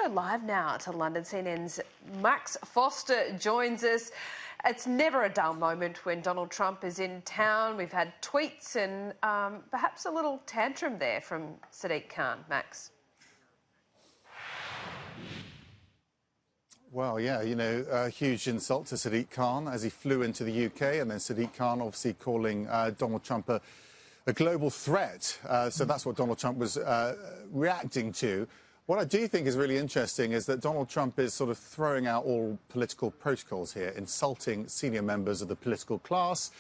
go live now to London. CNN's Max Foster joins us. It's never a dull moment when Donald Trump is in town. We've had tweets and perhaps a little tantrum there from Sadiq Khan. Max. Well, yeah, you know, a huge insult to Sadiq Khan as he flew into the UK, and then Sadiq Khan obviously calling Donald Trump a global threat. So that's what Donald Trump was reacting to. What I do think is really interesting is that Donald Trump is sort of throwing out all political protocols here, insulting senior members of the political class,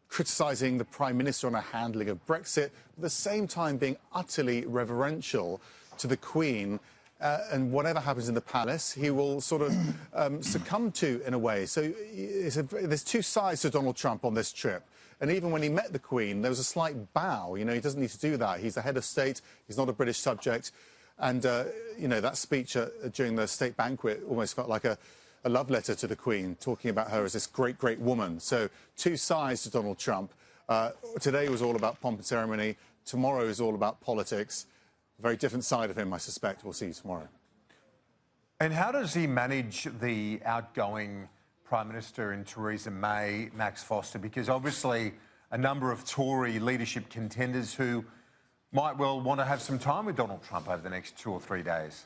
criticising the Prime Minister on her handling of Brexit, at the same time being utterly reverential to the Queen. And whatever happens in the palace, he will sort of succumb to, in a way. So there's two sides to Donald Trump on this trip. And even when he met the Queen, there was a slight bow. You know, he doesn't need to do that. He's the head of state. He's not a British subject. And, you know, that speech during the state banquet almost felt like a love letter to the Queen, talking about her as this great, great woman. So two sides to Donald Trump. Today was all about pomp and ceremony. Tomorrow is all about politics. A very different side of him, I suspect. We'll see tomorrow. And how does he manage the outgoing Prime Minister in Theresa May, Max Foster? Because obviously a number of Tory leadership contenders who might well want to have some time with Donald Trump over the next 2 or 3 days.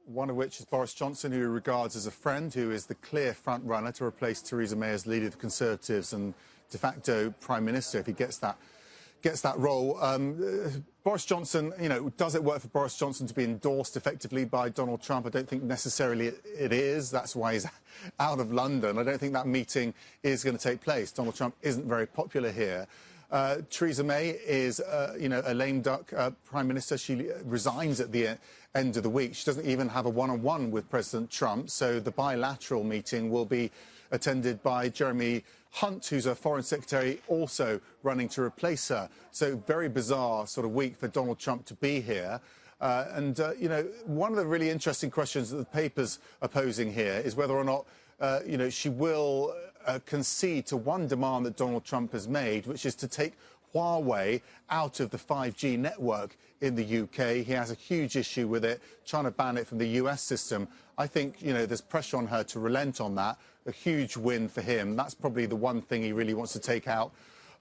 One of which is Boris Johnson, who he regards as a friend, who is the clear front-runner to replace Theresa May as leader of the Conservatives and de facto Prime Minister if he gets that role. Boris Johnson, you know, does it work for Boris Johnson to be endorsed effectively by Donald Trump? I don't think necessarily it is. That's why he's out of London. I don't think that meeting is going to take place. Donald Trump isn't very popular here. Theresa May is, you know, a lame duck Prime Minister. She resigns at the end of the week. She doesn't even have a one-on-one with President Trump. So the bilateral meeting will be attended by Jeremy Hunt, who's a foreign secretary, also running to replace her. So very bizarre sort of week for Donald Trump to be here. You know, one of the really interesting questions that the papers are posing here is whether or not, you know, she will concede to one demand that Donald Trump has made, which is to take Huawei out of the 5G network in the UK. He has a huge issue with it, trying to ban it from the US system. I think, you know, there's pressure on her to relent on that. A huge win for him. That's probably the one thing he really wants to take out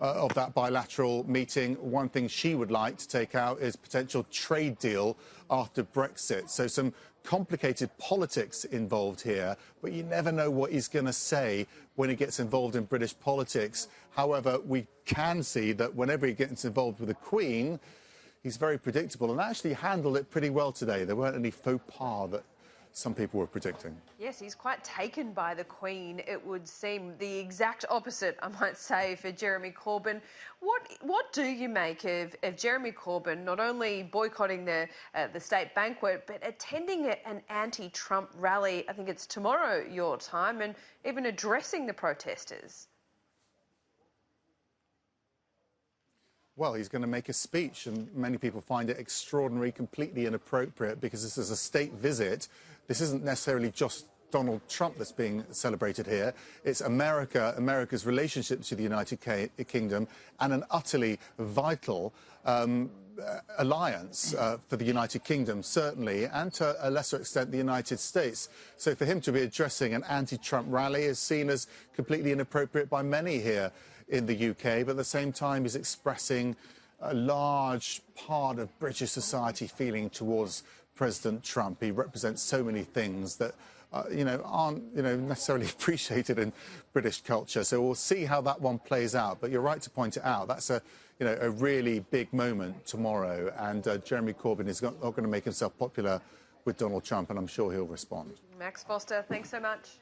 of that bilateral meeting. One thing she would like to take out is potential trade deal after Brexit. So some complicated politics involved here, but you never know what he's going to say when he gets involved in British politics. However, we can see that whenever he gets involved with the Queen, he's very predictable and actually handled it pretty well today. There weren't any faux pas that some people were predicting. Yes, he's quite taken by the Queen. It would seem the exact opposite, I might say, for Jeremy Corbyn. What do you make of Jeremy Corbyn not only boycotting the state banquet, but attending an anti-Trump rally? I think it's tomorrow your time, and even addressing the protesters. Well, he's going to make a speech, and many people find it extraordinary, completely inappropriate, because this is a state visit. This isn't necessarily just Donald Trump that's being celebrated here. It's America, America's relationship to the United Kingdom, and an utterly vital alliance for the United Kingdom, certainly, and to a lesser extent, the United States. So for him to be addressing an anti-Trump rally is seen as completely inappropriate by many here in the UK, but at the same time he's expressing a large part of British society feeling towards President Trump. He represents so many things that you know, aren't, you know, necessarily appreciated in British culture. So we'll see how that one plays out. But you're right to point it out. That's a really big moment tomorrow, and Jeremy Corbyn is not going to make himself popular with Donald Trump, and I'm sure he'll respond. Max Foster, thanks so much.